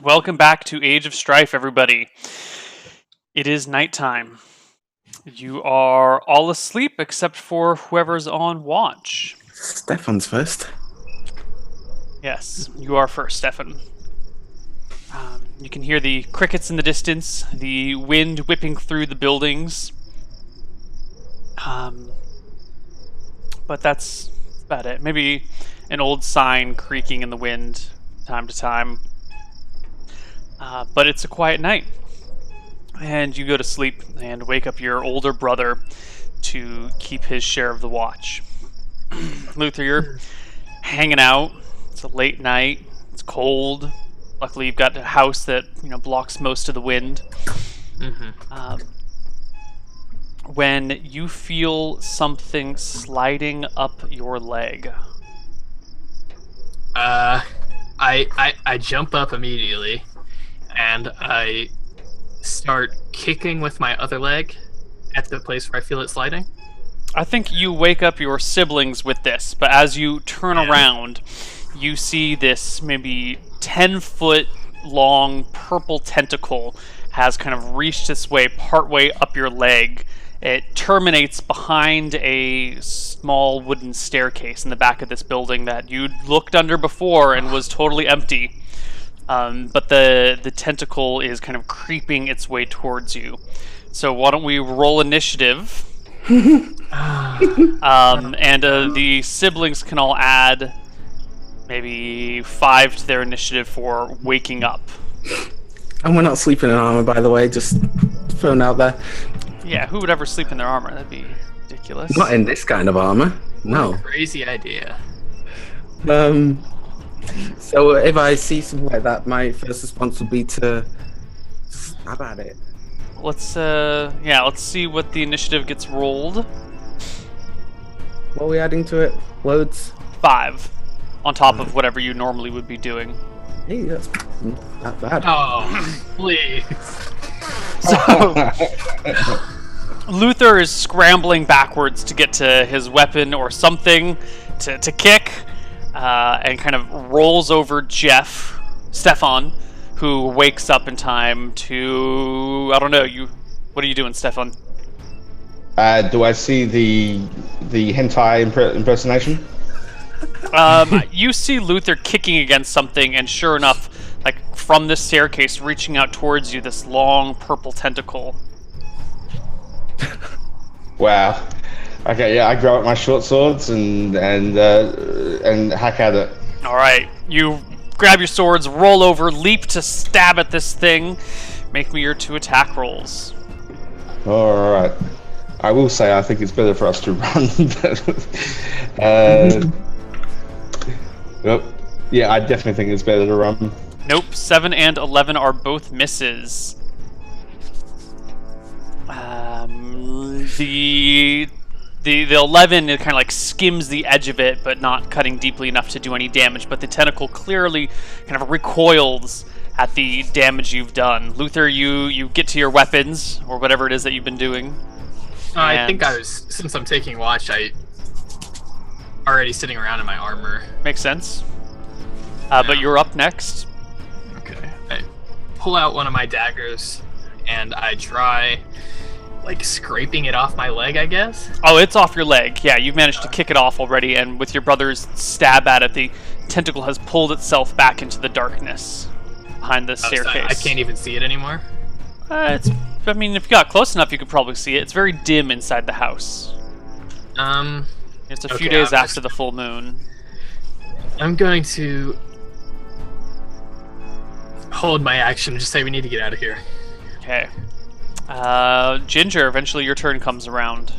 Welcome back to Age of Strife, everybody. It is nighttime. You are all asleep except for whoever's on watch. Stefan's first. Yes, you are first, Stefan. You can hear the crickets in the distance, the wind whipping through the buildings. But that's about it. Maybe an old sign creaking in the wind time to time. But it's a quiet night. And you go to sleep and wake up your older brother to keep his share of the watch. Luther, you're hanging out. It's a late night. It's cold. Luckily, you've got a house that blocks most of the wind. When you feel something sliding up your leg. I jump up immediately, and I start kicking with my other leg at the place where I feel it sliding. I think you wake up your siblings with this, but as you turn around, you see this maybe 10-foot long purple tentacle has kind of reached its way partway up your leg. It terminates behind a small wooden staircase in the back of this building that you'd looked under before and was totally empty. But the tentacle is kind of creeping its way towards you. So why don't we roll initiative? The siblings can all add maybe 5 to their initiative for waking up. And we're not sleeping in armor, by the way, just thrown out there. Yeah, who would ever sleep in their armor? That'd be ridiculous. Not in this kind of armor. No. Crazy idea. So if I see something like that, my first response would be to stab at it. Let's see what the initiative gets rolled. What are we adding to it? Loads? 5 on top of whatever you normally would be doing. Hey, that's not bad. Oh, please. So Luther is scrambling backwards to get to his weapon or something to kick, and kind of rolls over Stefan, who wakes up in time to, I don't know, what are you doing, Stefan? Do I see the hentai impersonation? You see Luther kicking against something, and sure enough, like from the staircase, reaching out towards you, this long purple tentacle. Wow. Okay, yeah, I grab up my short swords and hack at it. All right, you grab your swords, roll over, leap to stab at this thing. Make me your 2 attack rolls. All right. I will say I think it's better for us to run. Well, yeah, I definitely think it's better to run. Nope, 7 and 11 are both misses. The 11, it kind of like skims the edge of it, but not cutting deeply enough to do any damage. But the tentacle clearly kind of recoils at the damage you've done. Luther, you get to your weapons, or whatever it is that you've been doing. I think since I'm taking watch, I already sitting around in my armor. Makes sense. But you're up next. Okay. I pull out one of my daggers, and I try, scraping it off my leg, I guess? Oh, it's off your leg. Yeah, you've managed to kick it off already, and with your brother's stab at it, the tentacle has pulled itself back into the darkness behind the staircase. So I can't even see it anymore? If you got close enough, you could probably see it. It's very dim inside the house. It's a few days after the full moon. I'm going to hold my action and just say we need to get out of here. Okay. Ginger, eventually your turn comes around.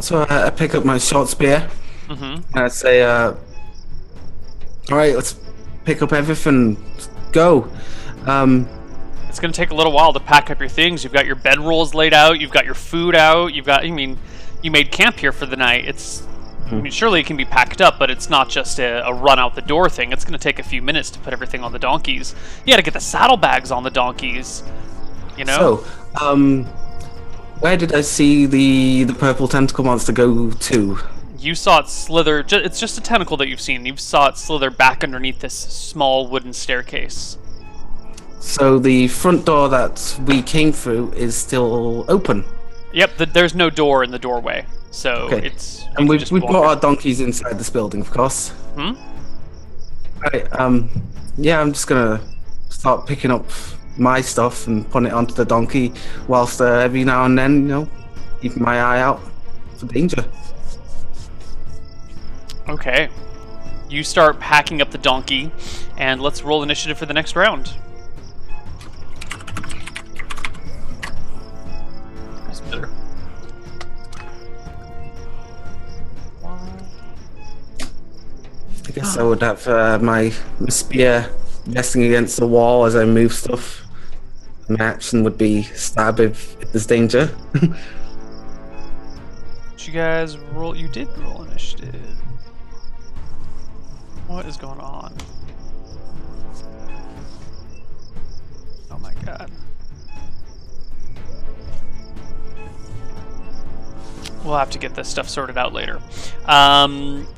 So I pick up my short spear, and I say, all right, let's pick up everything, go. It's going to take a little while to pack up your things. You've got your bedrolls laid out, you've got your food out, you made camp here for the night. Surely it can be packed up, but it's not just a run out the door thing. It's going to take a few minutes to put everything on the donkeys. You got to get the saddlebags on the donkeys, So, where did I see the purple tentacle monster go to? You saw it slither. It's just a tentacle that you've seen. You saw it slither back underneath this small wooden staircase. So the front door that we came through is still open. Yep, there's no door in the doorway, so Okay. it's. And we just brought walk our donkeys inside this building, of course. Hmm? Right, yeah, I'm just gonna start picking up my stuff and putting it onto the donkey, whilst every now and then, keeping my eye out for danger. Okay. You start packing up the donkey, and let's roll initiative for the next round. That's better. I guess I would have my spear resting against the wall as I move stuff. My action would be stab if there's danger. Did you guys roll? You did roll initiative. What is going on? Oh my god. We'll have to get this stuff sorted out later.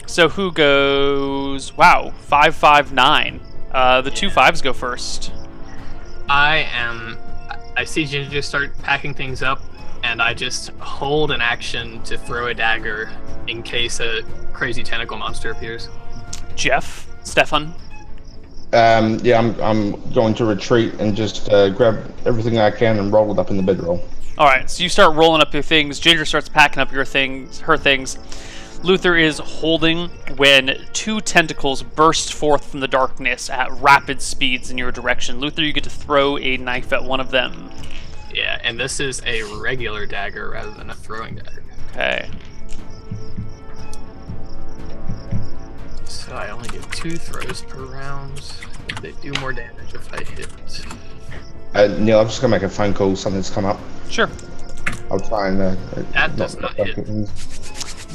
So who goes? Wow, 5, 5, 9. The 2 5s go first. I see Ginger start packing things up, and I just hold an action to throw a dagger in case a crazy tentacle monster appears. Jeff, Stefan. Yeah, I'm going to retreat and just grab everything I can and roll it up in the bedroll. All right, so you start rolling up your things. Ginger starts packing up her things. Luther is holding when 2 tentacles burst forth from the darkness at rapid speeds in your direction. Luther, you get to throw a knife at one of them. Yeah, and this is a regular dagger rather than a throwing dagger. Okay. So I only get 2 throws per round. They do more damage if I hit. Neil, I'm just gonna make a phone call. Something's come up. Sure. I'll try and. That does not hit.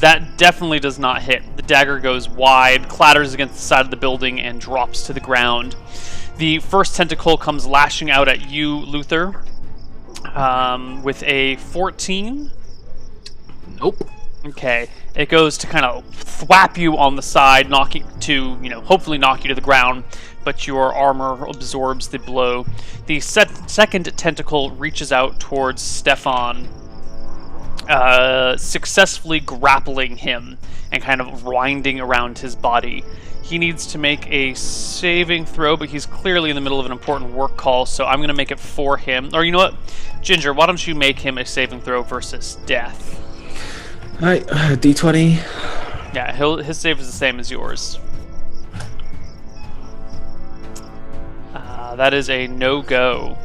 That definitely does not hit. The dagger goes wide, clatters against the side of the building, and drops to the ground. The first tentacle comes lashing out at you, Luther, with a 14. Nope. Okay. It goes to kind of thwap you on the side, hopefully knock you to the ground, but your armor absorbs the blow. The second tentacle reaches out towards Stefan, successfully grappling him and kind of winding around his body. He needs to make a saving throw, but he's clearly in the middle of an important work call, so I'm going to make it for him. Or you know what? Ginger, why don't you make him a saving throw versus death? Alright, D20. Yeah, his save is the same as yours. That is a no-go.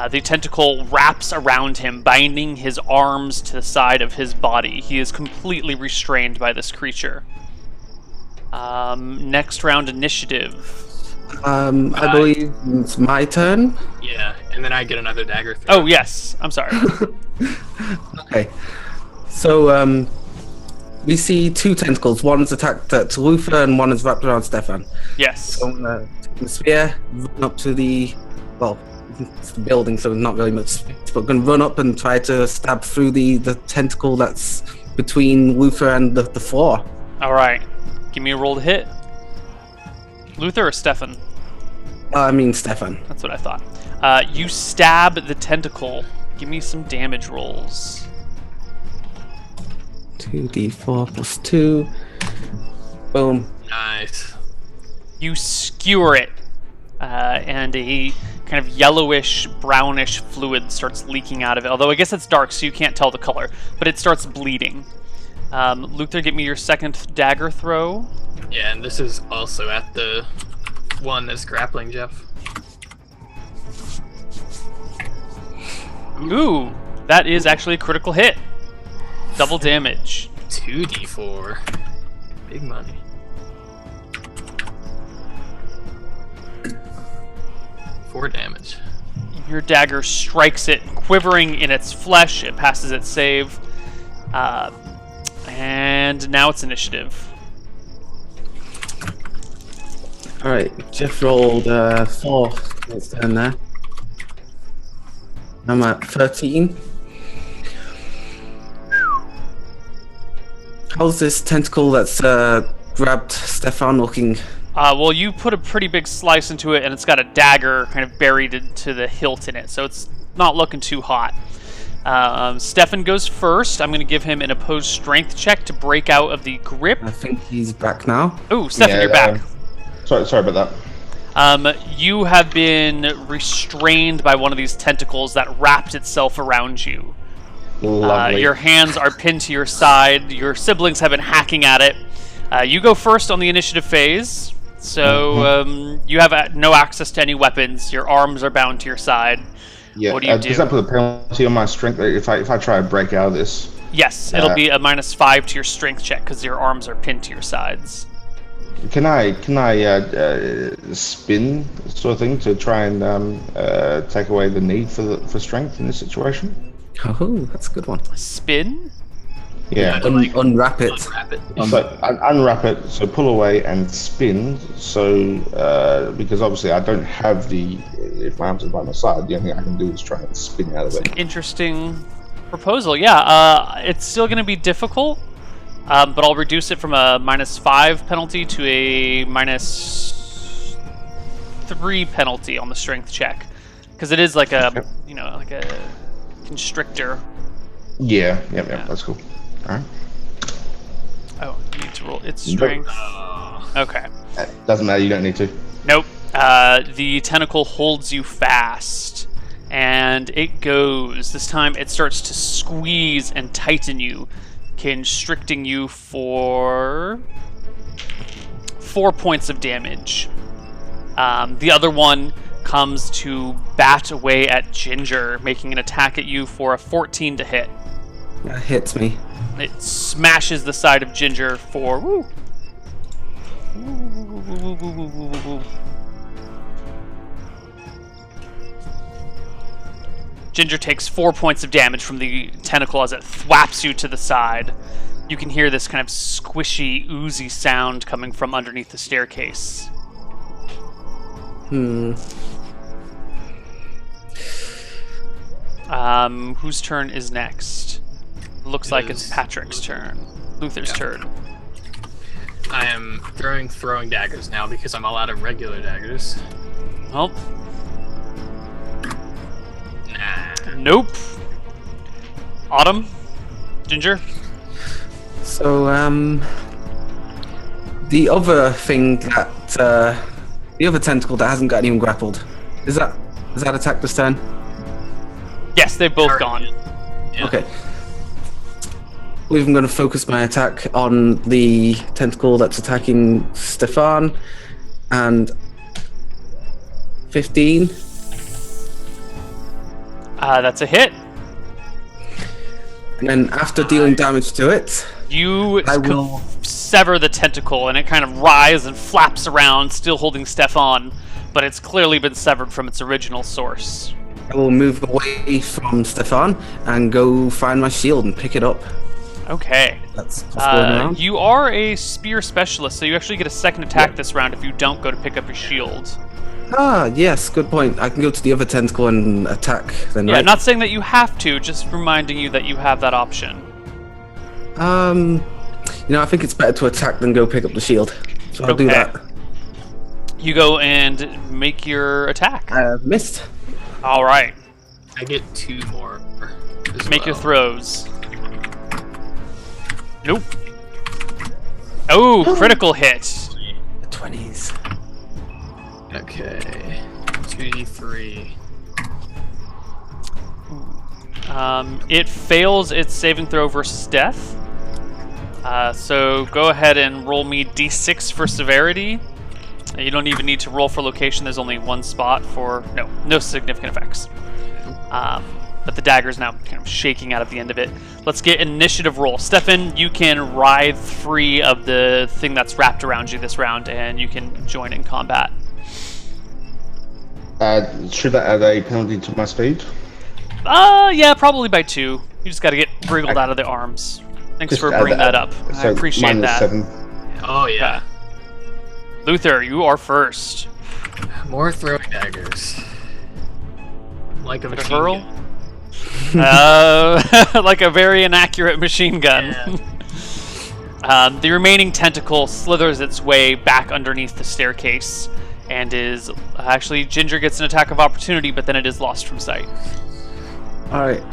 The tentacle wraps around him, binding his arms to the side of his body. He is completely restrained by this creature. Next round initiative. I believe it's my turn. Yeah, and then I get another dagger throw. Oh, yes. I'm sorry. Okay. So, we see 2 tentacles. One's attacked at Luther and one is wrapped around Stefan. Yes. So I'm gonna take the spear, run up to it's the building, so not really much space, but I'm gonna run up and try to stab through the tentacle that's between Luther and the floor. All right. Give me a roll to hit. Luther or Stefan? I mean Stefan. That's what I thought. You stab the tentacle. Give me some damage rolls. 2d4 plus 2. Boom. Nice. You skewer it, and a kind of yellowish, brownish fluid starts leaking out of it. Although I guess it's dark, so you can't tell the color. But it starts bleeding. Luther, get me your second dagger throw. Yeah, and this is also at the one that's grappling Jeff. Ooh, that is actually a critical hit. Double damage. 2d4. Big money. Four damage. Your dagger strikes it, quivering in its flesh. It passes its save. And now it's initiative. Alright, Jeff rolled 4. Let's turn there. I'm at 13. How's this tentacle that's grabbed Stefan looking? Well, you put a pretty big slice into it, and it's got a dagger kind of buried into the hilt in it, so it's not looking too hot. Stefan goes first. I'm going to give him an opposed strength check to break out of the grip. I think he's back now. Oh, Stefan, you're back. Sorry about that. You have been restrained by one of these tentacles that wrapped itself around you. Lovely. Your hands are pinned to your side. Your siblings have been hacking at it. You go first on the initiative phase. So you have no access to any weapons. Your arms are bound to your side. Yeah. What do you do? Does that put a penalty on my strength if I try to break out of this? Yes, it'll be a -5 to your strength check because your arms are pinned to your sides. Can I spin sort of thing to try and take away the need for strength in this situation? Oh, that's a good one. Spin? Yeah. Unwrap it. So unwrap it, so pull away and spin. So because obviously I don't have if my arms are by my side, the only thing I can do is try and spin out of it. Interesting proposal. Yeah, it's still going to be difficult, but I'll reduce it from a -5 penalty to a -3 penalty on the strength check, because it is like a like a constrictor. Yeah, that's cool. All right. Oh, you need to roll its strength. Okay. Doesn't matter. You don't need to. Nope. The tentacle holds you fast, and it goes. This time it starts to squeeze and tighten you, constricting you for 4 points of damage. The other one comes to bat away at Ginger, making an attack at you for a 14 to hit. That hits me. It smashes the side of Ginger for... Woo. Ginger takes 4 points of damage from the tentacle as it thwaps you to the side. You can hear this kind of squishy, oozy sound coming from underneath the staircase. Whose turn is next? Looks like it's Patrick's turn. Luther's turn. I am throwing daggers now because I'm all out of regular daggers. Oh. Nah. Nope. Autumn? Ginger? So, the other thing that, the other tentacle that hasn't got anyone grappled, is that attack this turn? Yes, they've both gone. Yeah. Okay. I believe I'm going to focus my attack on the tentacle that's attacking Stefan, and 15. That's a hit. And then after dealing damage to it, You I will sever the tentacle, and it kind of writhes and flaps around, still holding Stefan, but it's clearly been severed from its original source. I will move away from Stefan and go find my shield and pick it up. Okay. That's what's going around. You are a spear specialist, so you actually get a second attack this round if you don't go to pick up your shield. Ah, yes, good point. I can go to the other tentacle and attack then, Yeah, right? not saying that you have to, just reminding you that you have that option. I think it's better to attack than go pick up the shield. So I'll do Okay. that. You go and make your attack. I missed. All right. I get 2 more. as Make your well. throws. Nope. Oh, critical hit. The 20s. Okay. 2d3. It fails its saving throw versus death. So go ahead and roll me d6 for severity. You don't even need to roll for location. There's only one spot for no significant effects. But the dagger is now kind of shaking out of the end of it. Let's get initiative roll. Stefan, you can writhe free of the thing that's wrapped around you this round, and you can join in combat. Should that add a penalty to my speed? Yeah, probably by 2. You just got to get wriggled out of the arms. Thanks Just for add bringing that up. I So appreciate that. -7. Oh yeah. Luther, you are first. More throwing daggers. Like a Like a machine hurl? gun. Like a very inaccurate machine gun. The remaining tentacle slithers its way back underneath the staircase and is... Actually, Ginger gets an attack of opportunity, but then it is lost from sight. Alright.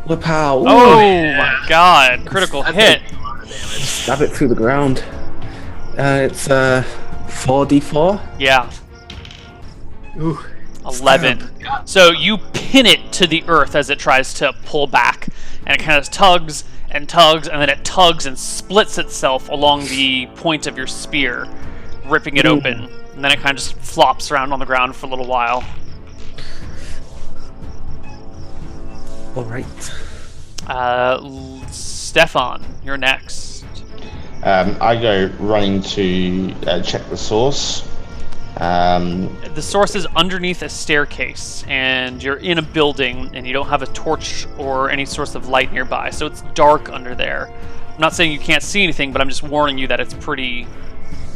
Whip out. Oh my god, critical hit. Stab it through the ground. It's 4d4. Yeah, Ooh. 11. So you pin it to the earth as it tries to pull back, and it kind of tugs, and then it tugs and splits itself along the point of your spear, ripping it open. And then it kind of just flops around on the ground for a little while. Alright. Stefan, you're next. I go running to check the source. The source is underneath a staircase, and you're in a building, and you don't have a torch or any source of light nearby, so it's dark under there. I'm not saying you can't see anything, but I'm just warning you that it's pretty...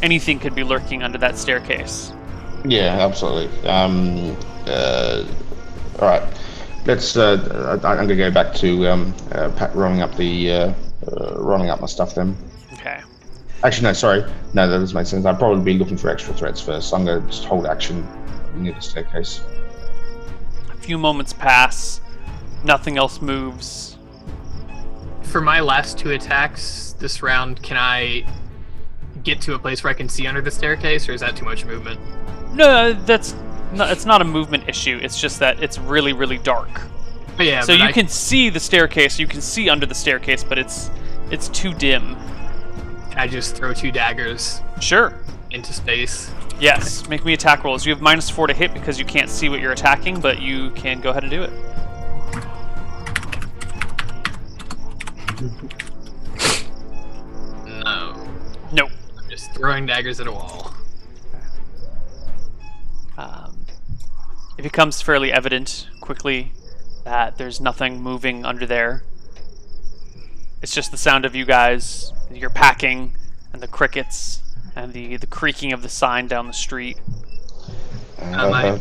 Anything could be lurking under that staircase. Yeah, absolutely. All right. Let's. I'm gonna go back to rolling up my stuff then. Okay. Actually, no. Sorry. No, that doesn't make sense. I'd probably be looking for extra threats first. So I'm gonna just hold action near the staircase. A few moments pass. Nothing else moves. For my last 2 attacks this round, can I get to a place where I can see under the staircase, or is that too much movement? No, it's not a movement issue. It's just that it's really, really dark. But yeah. So you can see the staircase. You can see under the staircase, but it's too dim. Can I just throw 2 daggers Sure. into space? Yes. Make me attack rolls. You have -4 to hit because you can't see what you're attacking, but you can go ahead and do it. No. Nope. I'm just throwing daggers at a wall. It becomes fairly evident quickly that there's nothing moving under there. It's just the sound of you guys, your packing, and the crickets, and the creaking of the sign down the street. I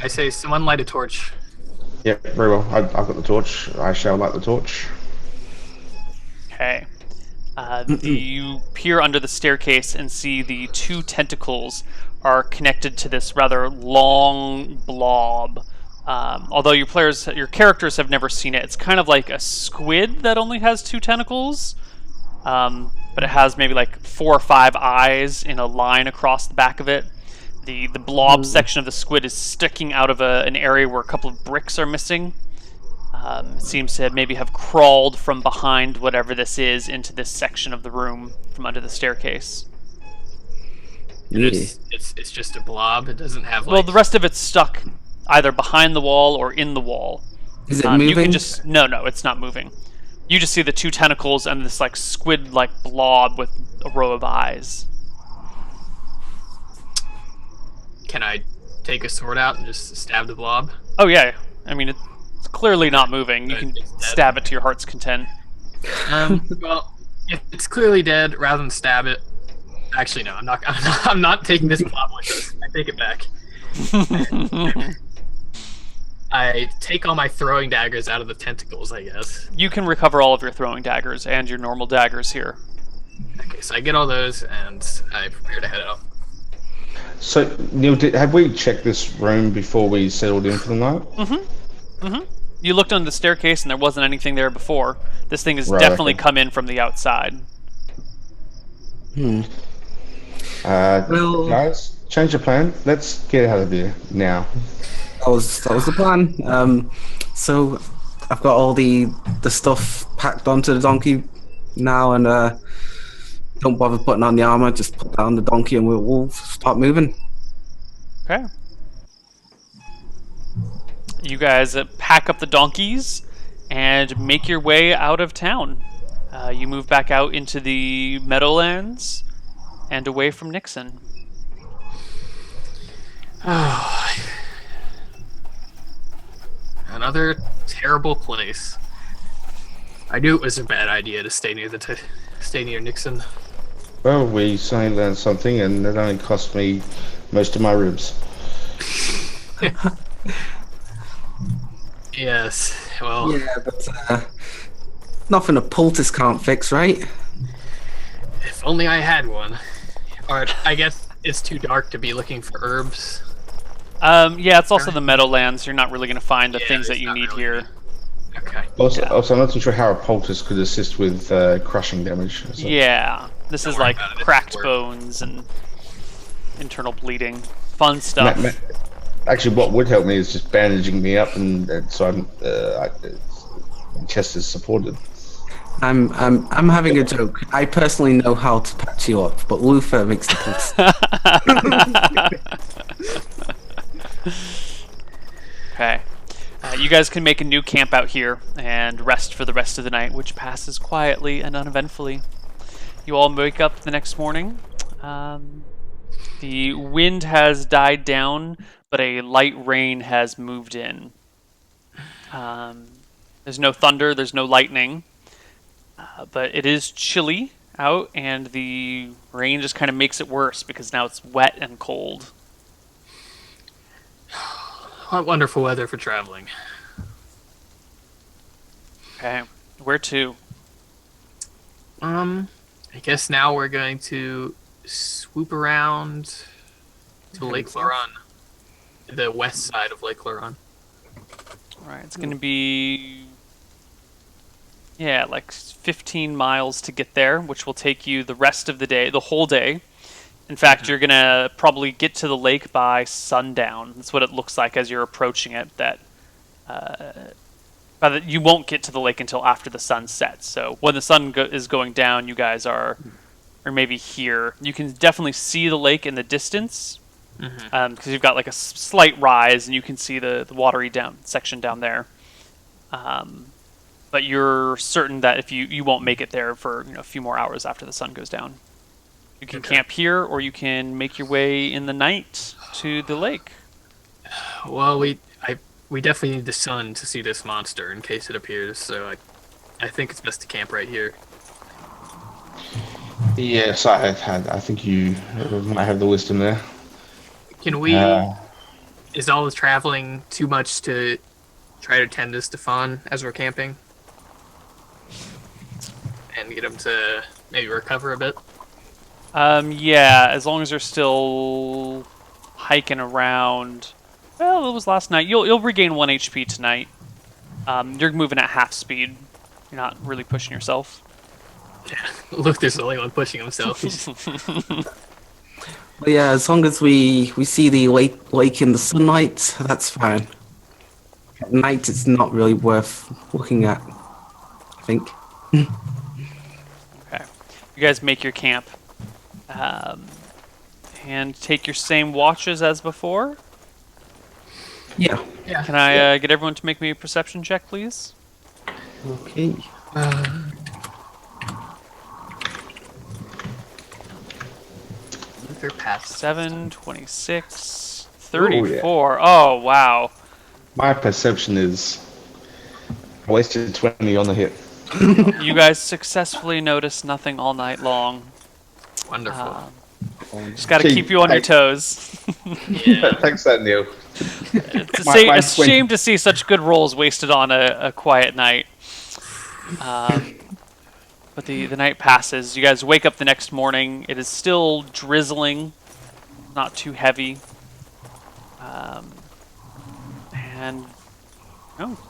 say, someone light a torch. Yeah, very well. I've got the torch. I shall light the torch. Okay. You peer under the staircase and see the 2 tentacles are connected to this rather long blob. Although your characters have never seen it, it's kind of like a squid that only has 2 tentacles, but it has maybe like 4 or 5 eyes in a line across the back of it. The blob section of the squid is sticking out of an area where a couple of bricks are missing. It seems to maybe have crawled from behind whatever this is into this section of the room from under the staircase. It's just a blob. It doesn't have Well, the rest of it's stuck either behind the wall or in the wall. Is it moving? You can just... No, it's not moving. You just see the 2 tentacles and this like squid-like blob with a row of eyes. Can I take a sword out and just stab the blob? Oh yeah, I mean it's clearly not moving. You can stab it to your heart's content. Well, if it's clearly dead, rather than stab it, actually no, I'm not. I'm not taking this blob with us. I take it back. I take all my throwing daggers out of the tentacles, I guess. You can recover all of your throwing daggers and your normal daggers here. Okay, so I get all those and I prepare to head out. So, Neil, have we checked this room before we settled in for the night? You looked on the staircase and there wasn't anything there before. This thing has Right, definitely okay. come in from the outside. Well- Guys, change the plan. Let's get out of here now. That was the plan. So I've got all the stuff packed onto the donkey now, and don't bother putting on the armor. Just put that on the donkey, and we'll start moving. Okay. You guys pack up the donkeys and make your way out of town. You move back out into the Meadowlands and away from Nixon. Another terrible place. I knew it was a bad idea to stay near stay near Nixon. Well, we certainly learned something, and it only cost me most of my ribs. Yes. Well. Yeah, but Nothing a poultice can't fix, right? If only I had one. Or I guess it's too dark to be looking for herbs. Yeah, it's also the Meadowlands. You're not really going to find the Yeah, things that there's you not need really here. any. Okay. Also, I'm not too sure how a poultice could assist with crushing damage. So. Yeah, this Don't is worry like about it, it's cracked work. bones and internal bleeding. Fun Ma- stuff. ma- Actually, what would help me is just bandaging me up, and so my chest is supported. I'm having a joke. I personally know how to patch you up, but Luther makes the poultice. Okay. You guys can make a new camp out here and rest for the rest of the night, which passes quietly and uneventfully. You all wake up the next morning. The wind has died down, but a light rain has moved in. There's no thunder, there's no lightning, but it is chilly out, and the rain just kind of makes it worse because now it's wet and cold. What wonderful weather for traveling. Okay, where to? I guess now we're going to swoop around to Lake Laron. The west side of Lake Laron. Alright, it's going to be... yeah, like 15 miles to get there, which will take you the rest of the day, the whole day. In fact, you're going to probably get to the lake by sundown. That's what it looks like as you're approaching it. You won't get to the lake until after the sun sets. So when the sun is going down, you guys are maybe here. You can definitely see the lake in the distance because you've got like a slight rise, and you can see the watery section down there. But you're certain that if you won't make it there for a few more hours after the sun goes down. You can camp here, or you can make your way in the night to the lake. Well, we definitely need the sun to see this monster in case it appears. So I think it's best to camp right here. Yes, I think you might have the wisdom there. Can we? Is all the traveling too much to try to tend to Stefan as we're camping, and get him to maybe recover a bit? Yeah, as long as you're still hiking around. Well, it was last night. You'll regain 1 HP tonight. You're moving at half speed. You're not really pushing yourself. Yeah. Luther's the only one pushing himself. But yeah, as long as we see the lake in the sunlight, that's fine. At night, it's not really worth looking at, I think. Okay. You guys make your camp. And take your same watches as before. Yeah. Yeah. Can I get everyone to make me a perception check, please? Okay. Luther passed. 7, 26, 34. Oh, wow. My perception is I wasted 20 on the hit. You guys successfully noticed nothing all night long. Wonderful. Just got to keep you on your toes. Yeah. Thanks, that Neil. It's My a 20 shame to see such good rolls wasted on a quiet night. But the night passes. You guys wake up the next morning. It is still drizzling, not too heavy. And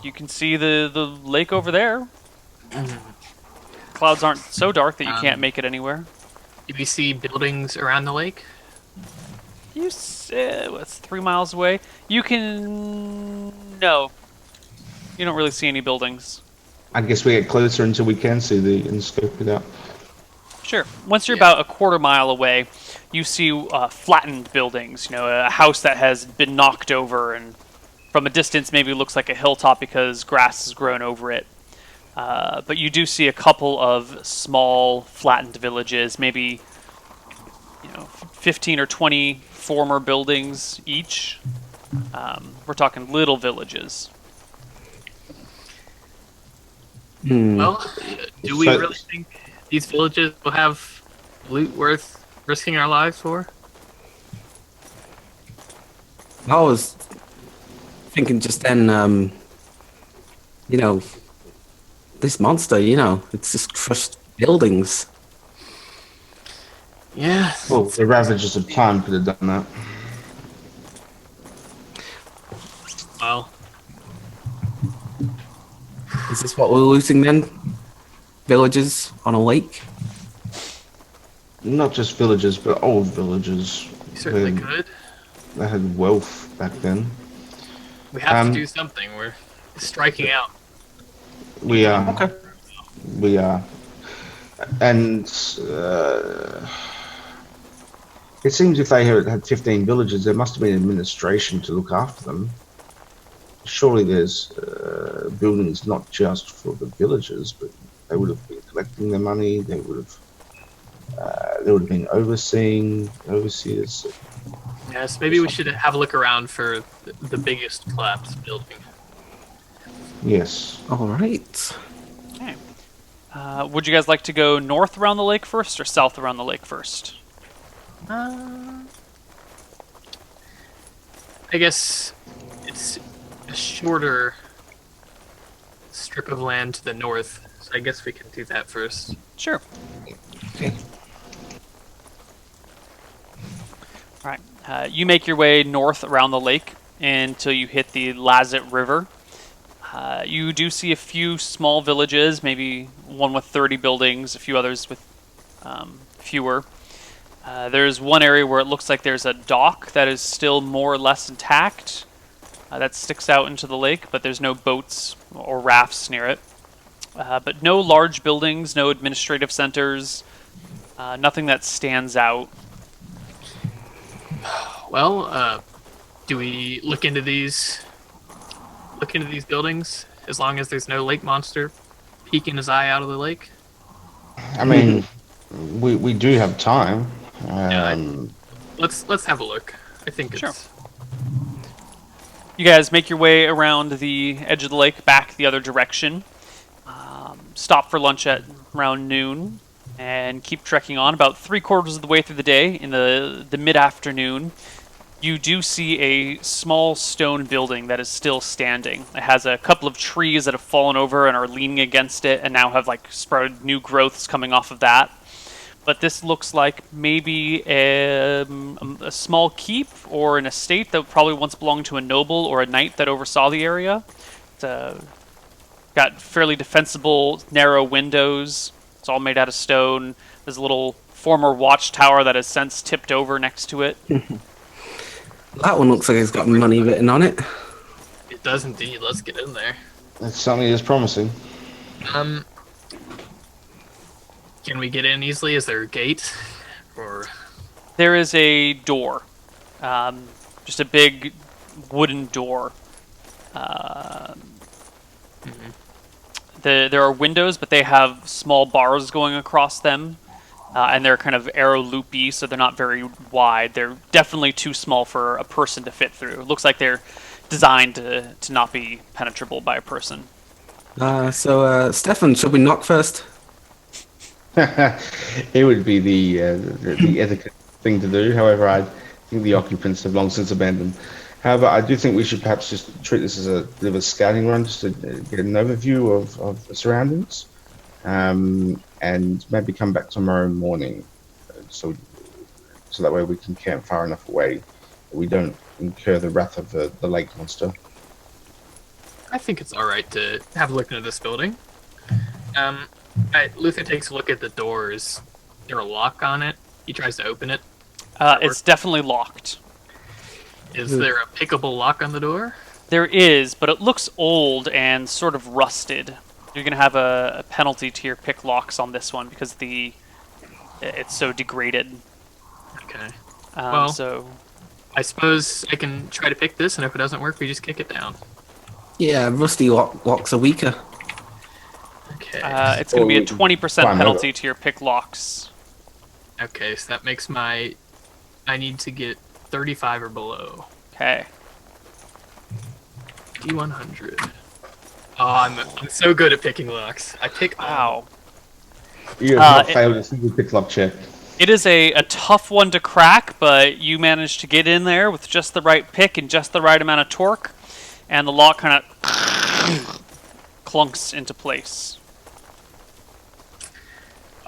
you can see the lake over there. Clouds aren't so dark that you can't make it anywhere. Do we see buildings around the lake? It's 3 miles away. You can... No. You don't really see any buildings. I guess we get closer until we can see and scope it out. Sure. Once you're about a quarter mile away, you see flattened buildings. A house that has been knocked over, and from a distance maybe looks like a hilltop because grass has grown over it. But you do see a couple of small flattened villages, maybe 15 or 20 former buildings each. We're talking little villages. Well, do we really think these villages will have loot worth risking our lives for? I was thinking just then, this monster, it's just crushed buildings. Yeah. Well, the Ravagers of Time could have done that. Well, Is this what we're losing then? Villages on a lake? Not just villagers, but old villagers. we certainly They- could. They had wealth back then. We have to Um, do something. We're striking out. We are. Okay. We are. And it seems if they had 15 villages, there must have been administration to look after them. Surely there's buildings not just for the villagers, but they would have been collecting their money. They would have been overseers. Yes, maybe we should have a look around for the biggest collapsed building. Yes. All right. Okay. Would you guys like to go north around the lake first or south around the lake first? I guess it's a shorter strip of land to the north, so I guess we can do that first. Sure. Okay. All right. You make your way north around the lake until you hit the Lazet River. You do see a few small villages, maybe one with 30 buildings, a few others with fewer. There's one area where it looks like there's a dock that is still more or less intact. That sticks out into the lake, but there's no boats or rafts near it. But no large buildings, no administrative centers, nothing that stands out. Well, do we look into these buildings as long as there's no lake monster peeking his eye out of the lake? I mean, we do have time. Let's have a look. I think it's Sure. You guys make your way around the edge of the lake, back the other direction. Stop for lunch at around noon, and keep trekking on. About 3/4 of the way through the day, in the mid-afternoon, you do see a small stone building that is still standing. It has a couple of trees that have fallen over and are leaning against it, and now have like sprouted new growths coming off of that. But this looks like maybe a small keep or an estate that probably once belonged to a noble or a knight that oversaw the area. It's got fairly defensible, narrow windows. It's all made out of stone. There's a little former watchtower that has since tipped over next to it. That one looks like it's got money written on it. It does indeed. Let's get in there. It certainly is promising. Can we get in easily? Is there a gate? Or There is a door. Just a big wooden door. There are windows, but they have small bars going across them. And they're kind of arrow loopy, so they're not very wide. They're definitely too small for a person to fit through. It looks like they're designed to not be penetrable by a person. So, Stefan, should we knock first? It would be the etiquette thing to do. However, I think the occupants have long since abandoned. However, I do think we should perhaps just treat this as a bit of a scouting run, just to get an overview of the surroundings, and maybe come back tomorrow morning, so that way we can camp far enough away that we don't incur the wrath of the lake monster. I think it's all right to have a look into this building. Luther takes a look at the door. Is there a lock on it? He tries to open it. It's definitely locked. Is there a pickable lock on the door? There is, but it looks old and sort of rusted. You're going to have a penalty to your pick locks on this one because it's so degraded. Okay. Well, so I suppose I can try to pick this, and if it doesn't work, we just kick it down. Yeah, rusty locks are weaker. Okay. it's going to be a 20% climb penalty over. to your pick locks. Okay, so that makes I need to get 35 or below. Okay. D100. Oh, I'm so good at picking locks. I pick all. Wow. You have not failed a single pick lock check. It is a tough one to crack, but you managed to get in there with just the right pick and just the right amount of torque, and the lock kind of clunks into place.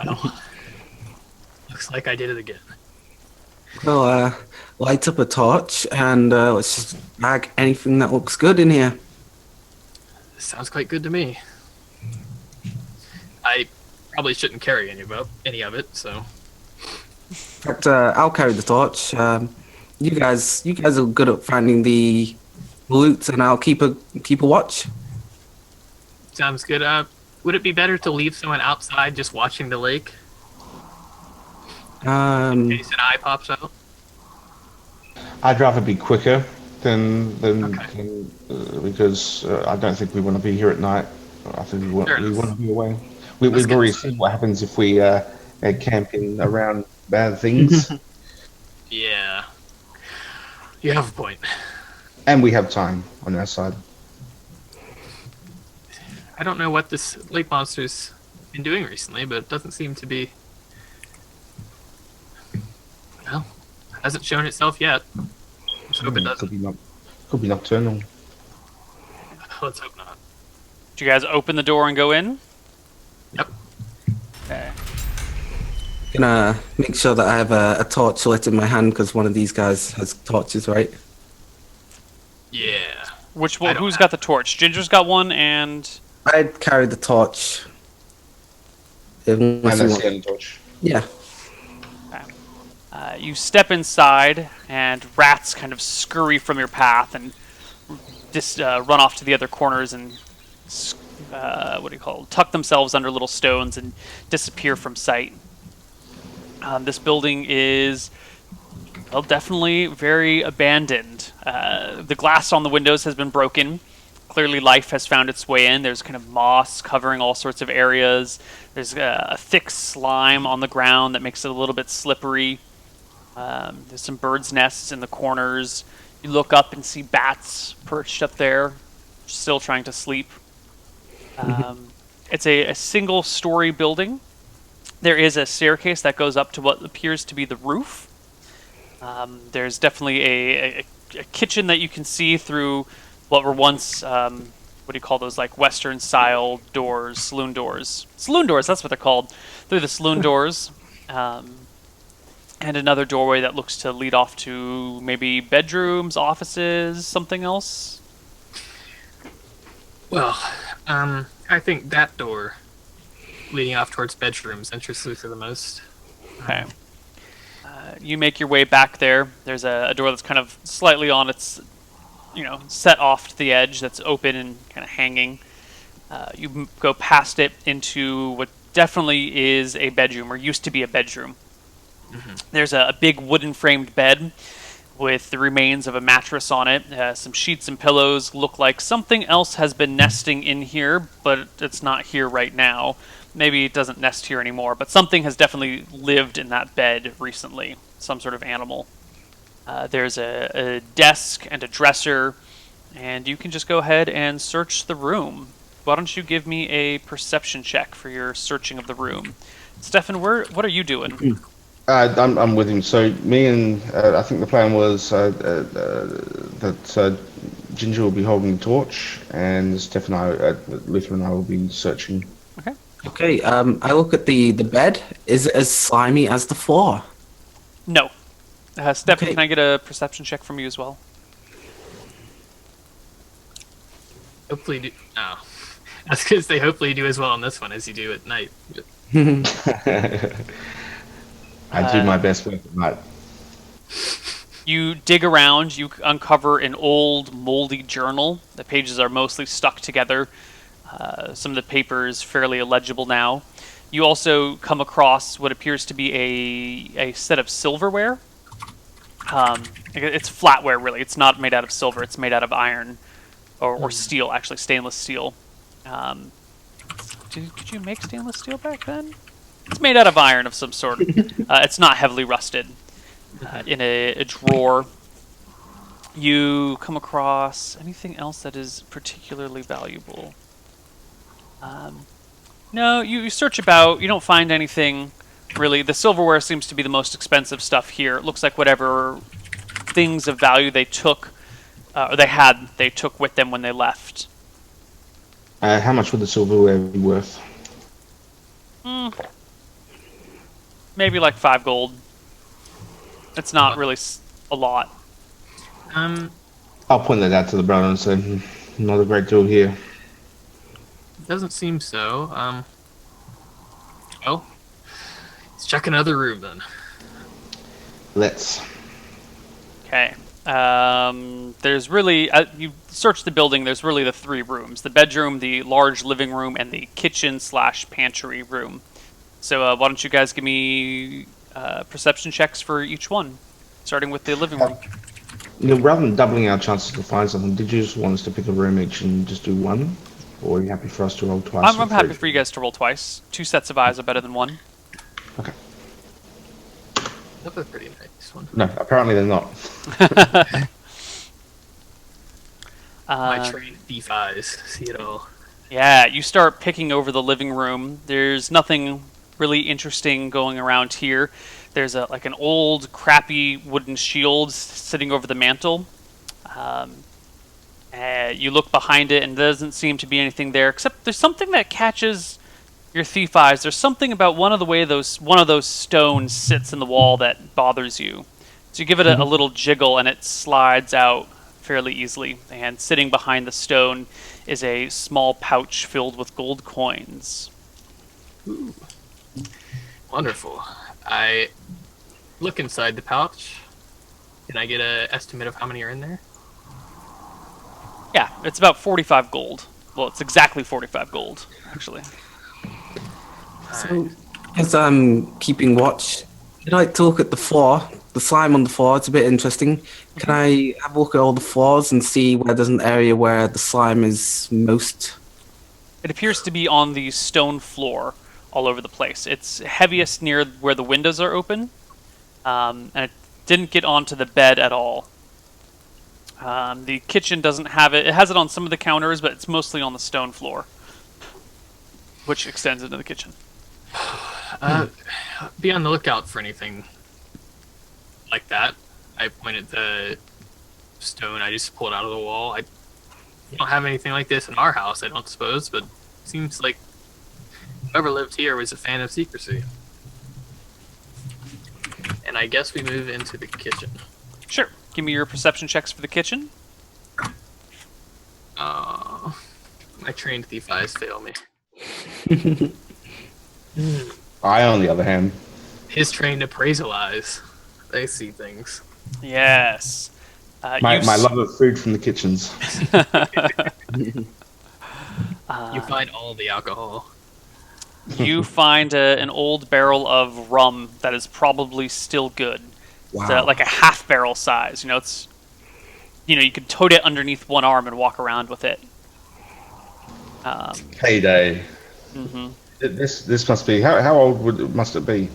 Well, looks like I did it again. Well, light up a torch and let's just bag anything that looks good in here. Sounds quite good to me. I probably shouldn't carry any of it, so In fact, I'll carry the torch. You guys are good at finding the loot, and I'll keep a watch. sounds good. Would it be better to leave someone outside just watching the lake in case an eye pops out? I'd rather be quicker than Okay. because I don't think we want to be here at night. I think Fair we enough. want to be away. Let's We've get already inside. seen what happens if we camping around bad things, Yeah, you have a point. and we have time on our side. I don't know what this lake monster's been doing recently, but it doesn't seem to be. Well, hasn't shown itself yet. Let's hope it doesn't. Could be nocturnal. Let's hope not. Do you guys open the door and go in? Yep. Okay. Gonna make sure that I have a torch lit in my hand because one of these guys has torches, right? Yeah. Which I one? don't Who's have- got the torch? Ginger's got one, and I'd carry the torch. Unless And you that's want- the only torch. Yeah. you step inside, and rats kind of scurry from your path and just run off to the other corners and tuck themselves under little stones and disappear from sight. This building is, well, definitely very abandoned. The glass on the windows has been broken. Clearly life has found its way in. There's kind of moss covering all sorts of areas. There's a thick slime on the ground that makes it a little bit slippery. There's some birds' nests in the corners. You look up and see bats perched up there, still trying to sleep. It's a single-story building. There is a staircase that goes up to what appears to be the roof. There's definitely a kitchen that you can see through what were once, what do you call those, like Western-style doors, saloon doors. Saloon doors, that's what they're called. Through the saloon doors. And another doorway that looks to lead off to maybe bedrooms, offices, something else. Well, I think that door leading off towards bedrooms interests Luther the most. Okay. You make your way back there. There's a door that's kind of slightly on its, set off to the edge that's open and kind of hanging. You go past it into what definitely is a bedroom, or used to be a bedroom. There's a big wooden framed bed with the remains of a mattress on it. Some sheets and pillows. Look like something else has been nesting in here, but it's not here right now. Maybe it doesn't nest here anymore, but something has definitely lived in that bed recently. Some sort of animal. There's a desk and a dresser, and you can just go ahead and search the room. Why don't you give me a perception check for your searching of the room? Stefan, what are you doing? I'm with him. So me and I think the plan was that Ginger will be holding the torch, and Steph and Luther and I will be searching. Okay. Okay. I look at the bed. Is it as slimy as the floor? No. Stefan, Okay. can I get a perception check from you as well? Hopefully, I was gonna say hopefully you do as well on this one as you do at night. I do my best work at night. You dig around, you uncover an old, moldy journal. The pages are mostly stuck together. Some of the paper is fairly illegible now. You also come across what appears to be a set of silverware. It's flatware, really. It's not made out of silver. It's made out of iron, or steel, actually, stainless steel. Could you make stainless steel back then? It's made out of iron of some sort. It's not heavily rusted. In a drawer. You come across anything else that is particularly valuable? No, you search about. You don't find anything really. The silverware seems to be the most expensive stuff here. It looks like whatever things of value they took, they took with them when they left. How much would the silverware be worth? maybe like 5 gold. It's not really a lot. I'll point that out to the brother and say, not a great deal here. Doesn't seem so. Oh, let's check another room then. Let's. Okay. There's really, you search the building, there's really the 3 rooms. The bedroom, the large living room, and the kitchen/pantry room. So why don't you guys give me perception checks for each one, starting with the living room. Rather than doubling our chances to find something, did you just want us to pick a room each and just do one? Or are you happy for us to roll twice? I'm happy for you guys to roll twice. 2 sets of eyes are better than 1. Okay. That's a pretty nice one. No, apparently they're not. My trained thief eyes see it all. Yeah, you start picking over the living room. There's nothing really interesting going around here. There's like an old, crappy wooden shield sitting over the mantle. You look behind it, and there doesn't seem to be anything there, except there's something that catches your thief eyes. There's something about one of those stones sits in the wall that bothers you. So you give it a little jiggle, and it slides out fairly easily. And sitting behind the stone is a small pouch filled with gold coins. Ooh. Wonderful. I look inside the pouch. Can I get an estimate of how many are in there? Yeah, it's about 45 gold. Well, it's exactly 45 gold, actually. So, as I'm keeping watch, I'd like to look at the floor. The slime on the floor, it's a bit interesting. Can I have a look at all the floors and see where there's an area where the slime is most? It appears to be on the stone floor all over the place. It's heaviest near where the windows are open, and it didn't get onto the bed at all. The kitchen doesn't have it. It has it on some of the counters, but it's mostly on the stone floor, which extends into the kitchen. Be on the lookout for anything like that. I pointed the stone I just pulled out of the wall. I don't have anything like this in our house, I don't suppose, but it seems like whoever lived here was a fan of secrecy. And I guess we move into the kitchen. Sure. Give me your perception checks for the kitchen. My trained thief eyes fail me. I, on the other hand, His trained appraisal eyes, they see things. Yes. my love of food from the kitchens. You find all the alcohol. You find an old barrel of rum that is probably still good. It's Wow. like a half barrel size. You could tote it underneath one arm and walk around with it. Payday. Mm-hmm. This must be how old must it be?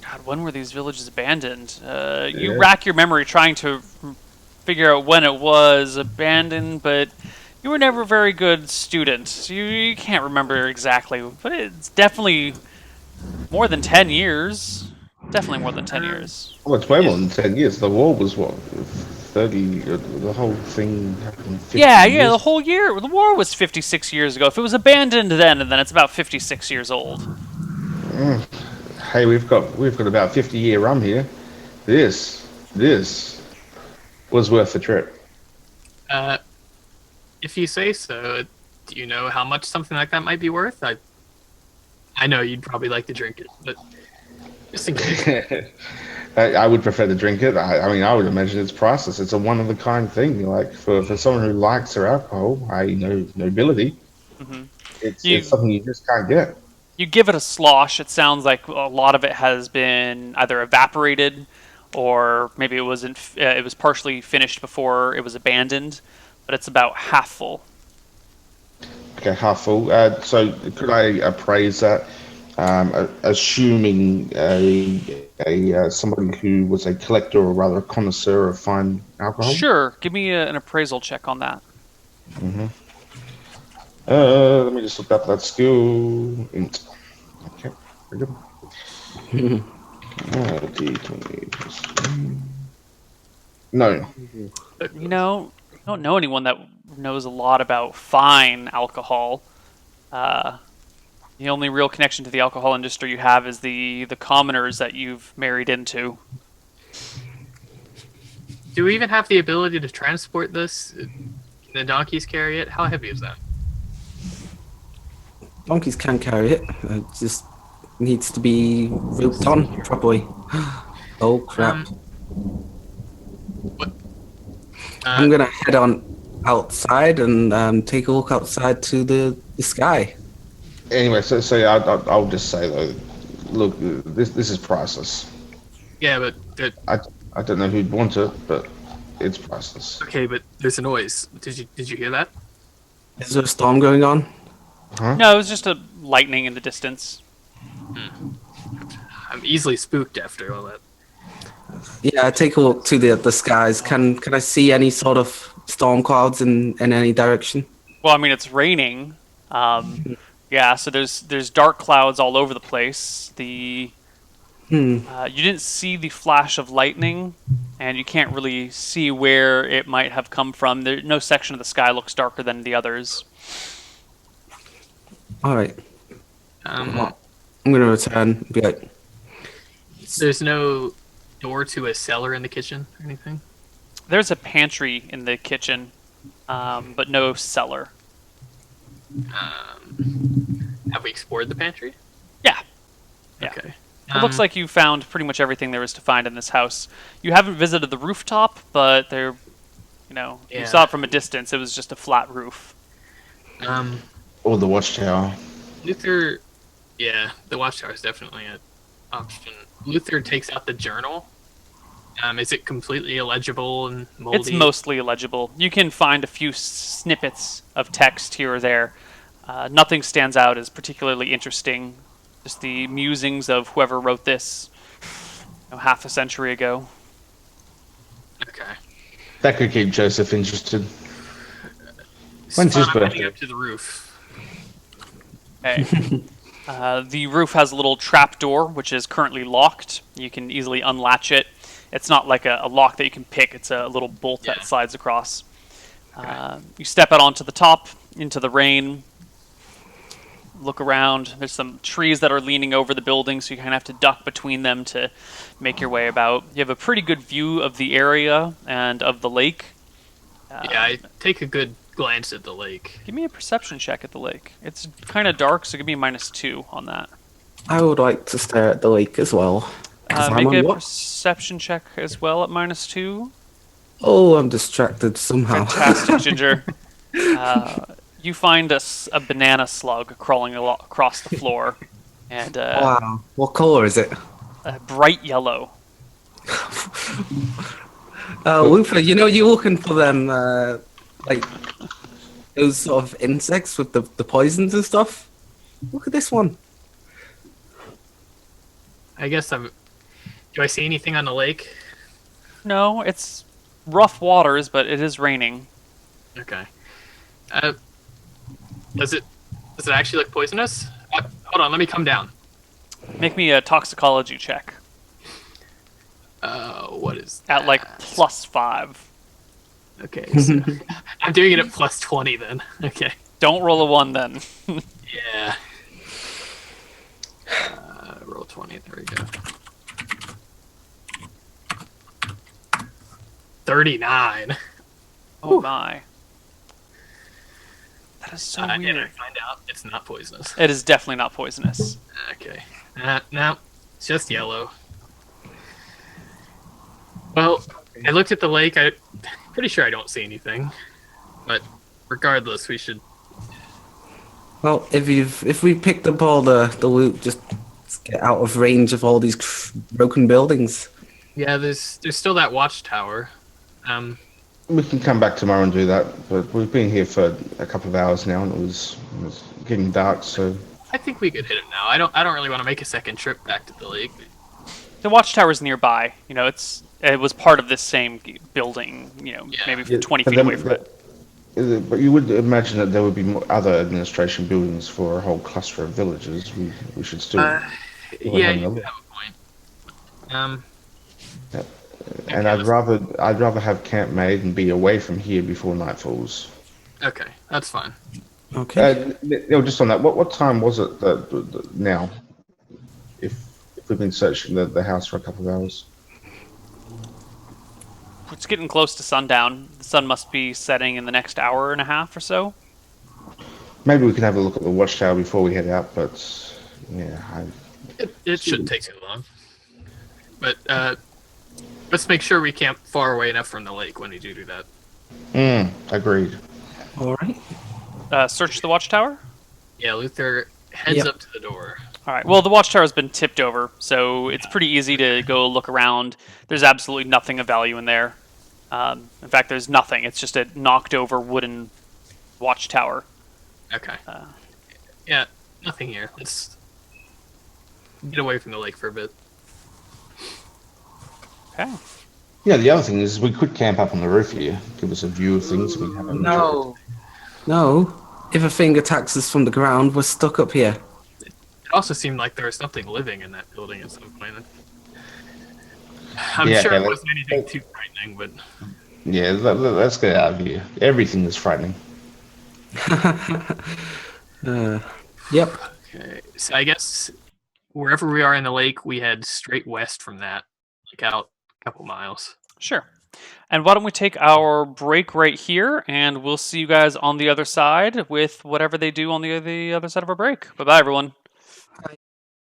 God, when were these villages abandoned? You rack your memory trying to figure out when it was abandoned, but you were never a very good student. So you can't remember exactly, but it's definitely more than 10 years. Definitely more than 10 years. Well, it's way more than 10 years. The war was what, 30? The whole thing happened. 50 Yeah, years? the whole year. The war was 56 years ago. If it was abandoned then, and then it's about 56 years old. Hey, we've got about 50-year rum here. This was worth the trip. If you say so, do you know how much something like that might be worth? I know you'd probably like to drink it, but just in case. I would prefer to drink it. I mean, I would imagine it's priceless. It's a one-of-a-kind thing. Like for someone who likes their alcohol, nobility, it's something you just can't get. You give it a slosh. It sounds like a lot of it has been either evaporated, or maybe it was partially finished before it was abandoned. But it's about half full. Okay, half full. So could I appraise that? Assuming somebody who was a collector or rather a connoisseur of fine alcohol. Sure. Give me an appraisal check on that. Let me just look up that skill. Okay, very good. D20. No. You don't know anyone that knows a lot about fine alcohol. The only real connection to the alcohol industry you have is the commoners that you've married into. Do we even have the ability to transport this? Can the donkeys carry it? How heavy is that? Donkeys can carry it. It just needs to be roped on properly. Oh crap! Um, what? I'm gonna head on outside and take a look outside to the sky. Anyway, so yeah, I'll just say though, look, this is priceless. Yeah, but I don't know who'd want it, but it's priceless. okay, but there's a noise. Did you hear that? Is there a storm going on? No, it was just a lightning in the distance. I'm easily spooked after all that. Yeah, I take a look to the skies. Can I see any sort of storm clouds in any direction? Well, I mean, it's raining. Yeah, so there's dark clouds all over the place. You didn't see the flash of lightning, and you can't really see where it might have come from. No section of the sky looks darker than the others. All right. Um, I'm gonna return. And be like, there's no door to a cellar in the kitchen or anything. There's a pantry in the kitchen, but no cellar. Have we explored the pantry? Yeah. Yeah. Okay. It looks like you found pretty much everything there is to find in this house. You haven't visited the rooftop, but you Yeah. saw it from a distance. It was just a flat roof. Or the watchtower. Luther, yeah, the watchtower is definitely an option. Luther takes out the journal. Is it completely illegible and moldy? It's mostly illegible. You can find a few snippets of text here or there. Nothing stands out as particularly interesting. Just the musings of whoever wrote this half a century ago. Okay. That could keep Joseph interested. So When's his I'm heading birthday? up to the roof. Okay. The roof has a little trap door, which is currently locked. You can easily unlatch it. It's not like a lock that you can pick. It's a little bolt Yeah. that slides across. You step out onto the top, into the rain. Look around. There's some trees that are leaning over the building, so you kind of have to duck between them to make your way about. You have a pretty good view of the area and of the lake. Yeah, I take a good glance at the lake. Give me a perception check at the lake. It's kind of dark, so give me a -2 on that. I would like to stare at the lake as well. 'Cause I'm Make on a watch. perception check as well at -2. Oh, I'm distracted somehow. Fantastic, Ginger. You find a banana slug crawling across the floor, and Wow. What color is it? a bright yellow. Luther, you're looking for them, like those sort of insects with the poisons and stuff. Look at this one. I guess I'm. Do I see anything on the lake? No, it's rough waters, but it is raining. Okay. Does it actually look poisonous? Hold on, let me come down. Make me a toxicology check What is at like that? +5. Okay, so I'm doing it at +20 then. Okay. Don't roll a 1 then. Yeah. Roll 20. There we go. 39. Oh my. That is so And I weird. find out it's not poisonous. It is definitely not poisonous. Okay. No, it's just yellow. Well, I looked at the lake. I'm pretty sure I don't see anything. But regardless, we should. Well, if we picked up all the loot, just get out of range of all these broken buildings. Yeah, there's still that watchtower. We can come back tomorrow and do that, but we've been here for a couple of hours now, and it was getting dark. So I think we could hit it now. I don't really want to make a second trip back to the lake. The watchtower's nearby. It was part of this same building. Maybe Yeah, 20 but feet then- away from it. But you would imagine that there would be more other administration buildings for a whole cluster of villages. We should still. Yeah, have you another. have a point. And I'd rather have camp made and be away from here before night falls. Okay, that's fine. Okay. Just on that, what time was it now? If we've been searching the house for a couple of hours. It's getting close to sundown. The sun must be setting in the next hour and a half or so. Maybe we can have a look at the watchtower before we head out, but yeah, It shouldn't take too long. But let's make sure we camp far away enough from the lake when we do that. Agreed. All right. Search the watchtower. Yeah, Luther heads Yep. up to the door. All right. Well, the watchtower has been tipped over, so it's pretty easy to go look around. There's absolutely nothing of value in there. In fact, there's nothing. It's just a knocked-over wooden watchtower. Okay. Yeah, nothing here. Let's get away from the lake for a bit. Okay. Yeah, the other thing is we could camp up on the roof here, give us a view of things. We have No. If a thing attacks us from the ground, we're stuck up here. It also seemed like there was something living in that building at some point. I'm sure it wasn't anything too frightening, but Yeah, let's get out of here. Everything is frightening. Yep. okay. So I guess wherever we are in the lake, we head straight west from that, like out a couple miles. Sure. And why don't we take our break right here, and we'll see you guys on the other side with whatever they do on the other side of our break. Bye-bye, everyone.